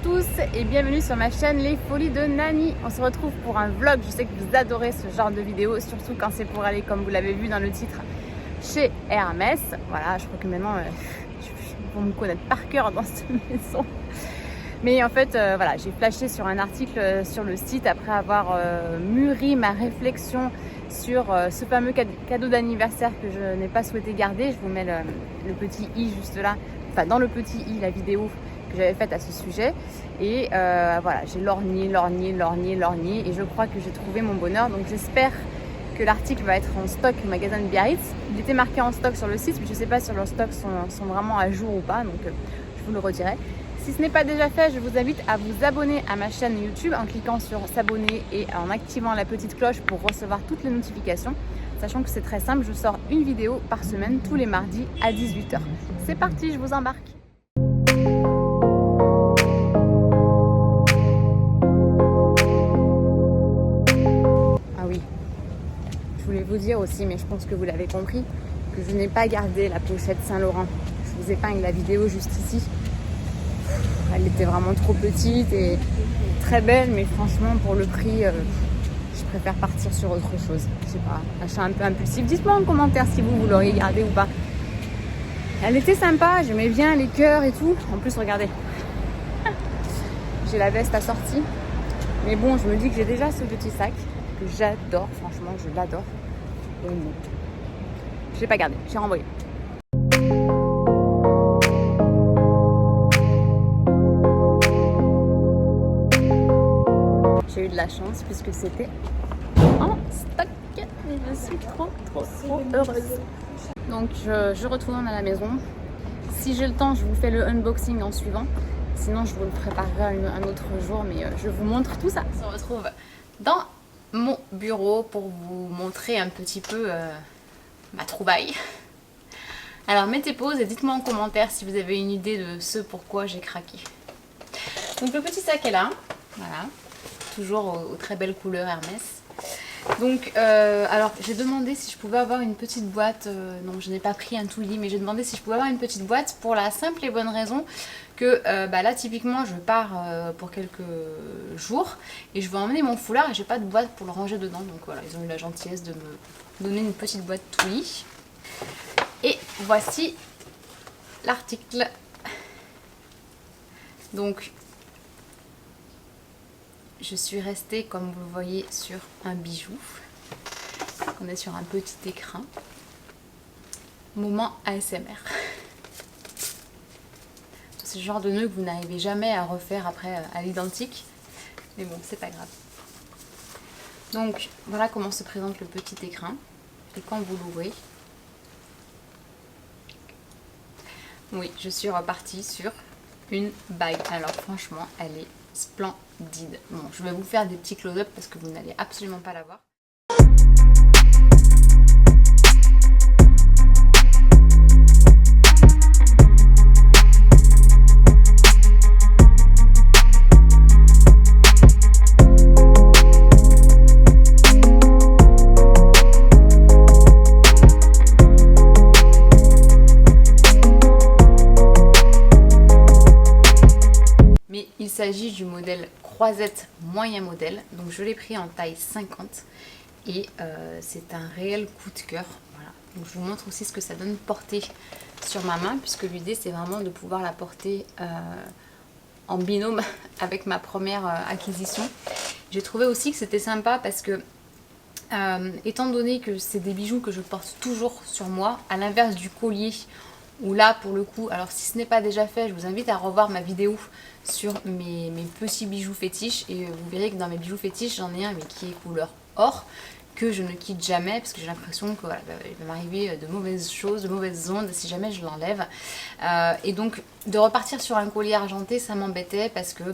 tous et bienvenue sur ma chaîne Les Folies de Nani. On se retrouve pour un vlog. Je sais que vous adorez ce genre de vidéo, surtout quand c'est pour aller, comme vous l'avez vu dans le titre, chez Hermès. Voilà, je crois que maintenant vous me connaître par cœur dans cette maison. Mais en fait, voilà, j'ai flashé sur un article sur le site après avoir mûri ma réflexion sur ce fameux cadeau d'anniversaire que je n'ai pas souhaité garder. Je vous mets le petit i juste là, enfin dans le petit i, la vidéo que j'avais faite à ce sujet. Et voilà, j'ai lorgné et je crois que j'ai trouvé mon bonheur. Donc j'espère que l'article va être en stock au magasin de Biarritz. Il était marqué en stock sur le site, mais je ne sais pas si leurs stocks sont vraiment à jour ou pas, donc je vous le redirai. Si ce n'est pas déjà fait, je vous invite à vous abonner à ma chaîne YouTube en cliquant sur s'abonner et en activant la petite cloche pour recevoir toutes les notifications. Sachant que c'est très simple, je sors une vidéo par semaine tous les mardis à 18 h. C'est parti, je vous embarque. Ah oui, je voulais vous dire aussi, mais je pense que vous l'avez compris, que je n'ai pas gardé la pochette Saint-Laurent. Je vous épingle la vidéo juste ici. Elle était vraiment trop petite et très belle, mais franchement pour le prix, je préfère partir sur autre chose. Je sais pas, achat un peu impulsif. Dites-moi en commentaire si vous l'auriez gardée ou pas. Elle était sympa, j'aimais bien les cœurs et tout. En plus, regardez, j'ai la veste assortie. Mais bon, je me dis que j'ai déjà ce petit sac que j'adore, franchement, je l'adore. Donc bon, je l'ai pas gardé, j'ai renvoyé. J'ai eu de la chance puisque c'était en stock. Je suis trop heureuse. Donc je retourne à la maison. Si j'ai le temps, je vous fais le unboxing en suivant. Sinon, je vous le préparerai un autre jour, mais je vous montre tout ça. On se retrouve dans mon bureau pour vous montrer un petit peu ma trouvaille. Alors mettez pause et dites-moi en commentaire si vous avez une idée de ce pourquoi j'ai craqué. Donc le petit sac est là, voilà. Toujours aux très belles couleurs Hermès. Donc alors j'ai demandé si je pouvais avoir une petite boîte, non je n'ai pas pris un tout lit, mais j'ai demandé si je pouvais avoir une petite boîte pour la simple et bonne raison que là typiquement je pars pour quelques jours et je vais emmener mon foulard et j'ai pas de boîte pour le ranger dedans, donc voilà, ils ont eu la gentillesse de me donner une petite boîte tout lit. Et voici l'article. Donc je suis restée, comme vous le voyez, sur un bijou. On est sur un petit écrin. Moment ASMR. C'est le genre de nœud que vous n'arrivez jamais à refaire après à l'identique. Mais bon, c'est pas grave. Donc, voilà comment se présente le petit écrin. Et quand vous l'ouvrez... Oui, je suis repartie sur une bague. Alors franchement, elle est splendide. Bon, je vais vous faire des petits close-up parce que vous n'allez absolument pas la voir. Il s'agit du modèle croisette moyen modèle, donc je l'ai pris en taille 50 et c'est un réel coup de cœur. Voilà. Donc je vous montre aussi ce que ça donne porter sur ma main, puisque l'idée c'est vraiment de pouvoir la porter en binôme avec ma première acquisition. J'ai trouvé aussi que c'était sympa parce que étant donné que c'est des bijoux que je porte toujours sur moi, à l'inverse du collier, où là pour le coup, alors si ce n'est pas déjà fait, je vous invite à revoir ma vidéo sur mes petits bijoux fétiches et vous verrez que dans mes bijoux fétiches j'en ai un mais qui est couleur or que je ne quitte jamais parce que j'ai l'impression que voilà, il va m'arriver de mauvaises choses, de mauvaises ondes si jamais je l'enlève et donc de repartir sur un collier argenté ça m'embêtait parce que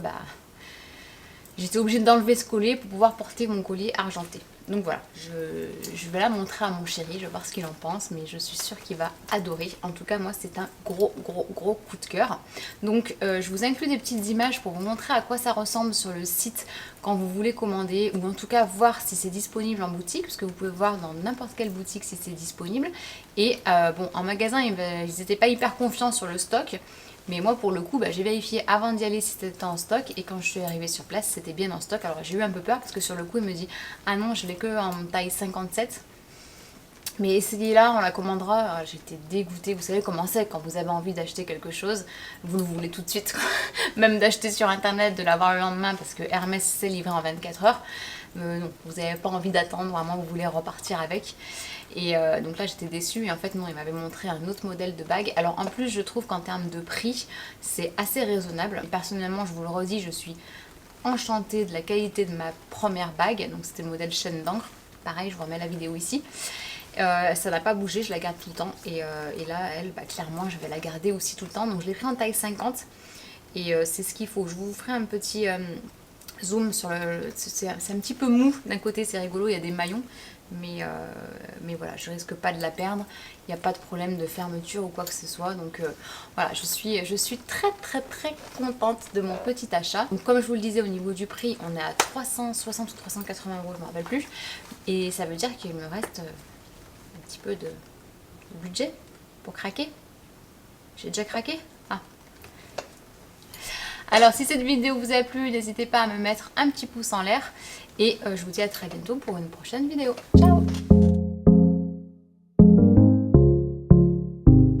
j'étais obligée d'enlever ce collier pour pouvoir porter mon collier argenté. Donc voilà, je vais la montrer à mon chéri, je vais voir ce qu'il en pense, mais je suis sûre qu'il va adorer. En tout cas, moi, c'est un gros coup de cœur. Donc, je vous inclus des petites images pour vous montrer à quoi ça ressemble sur le site quand vous voulez commander, ou en tout cas voir si c'est disponible en boutique, parce que vous pouvez voir dans n'importe quelle boutique si c'est disponible. Et bon, en magasin, ils n'étaient pas hyper confiants sur le stock. Mais moi, pour le coup, j'ai vérifié avant d'y aller si c'était en stock. Et quand je suis arrivée sur place, c'était bien en stock. Alors j'ai eu un peu peur parce que sur le coup, il me dit « Ah non, je l'ai que en taille 57 ». Mais essayez-la, on la commandera. Ah, j'étais dégoûtée. Vous savez comment c'est quand vous avez envie d'acheter quelque chose, vous le voulez tout de suite. Même d'acheter sur internet, de l'avoir le lendemain parce que Hermès c'est livré en 24 heures. Non, vous n'avez pas envie d'attendre, vraiment vous voulez repartir avec. Et donc là j'étais déçue et en fait non, il m'avait montré un autre modèle de bague. Alors en plus je trouve qu'en termes de prix c'est assez raisonnable. Et personnellement je vous le redis, je suis enchantée de la qualité de ma première bague. Donc c'était le modèle chaîne d'encre. Pareil, je vous remets la vidéo ici. Ça n'a pas bougé, je la garde tout le temps. Et là, elle, clairement, je vais la garder aussi tout le temps. Donc je l'ai pris en taille 50. Et c'est ce qu'il faut. Je vous ferai un petit zoom sur le... C'est un petit peu mou d'un côté, c'est rigolo, il y a des maillons. Mais voilà, je risque pas de la perdre. Il n'y a pas de problème de fermeture ou quoi que ce soit. Donc voilà, je suis très contente de mon petit achat. Donc comme je vous le disais, au niveau du prix, on est à 360 ou 380 euros, je ne me rappelle plus. Et ça veut dire qu'il me reste un petit peu de budget pour craquer. J'ai déjà craqué? Ah. Alors si cette vidéo vous a plu, n'hésitez pas à me mettre un petit pouce en l'air. Et je vous dis à très bientôt pour une prochaine vidéo. Ciao!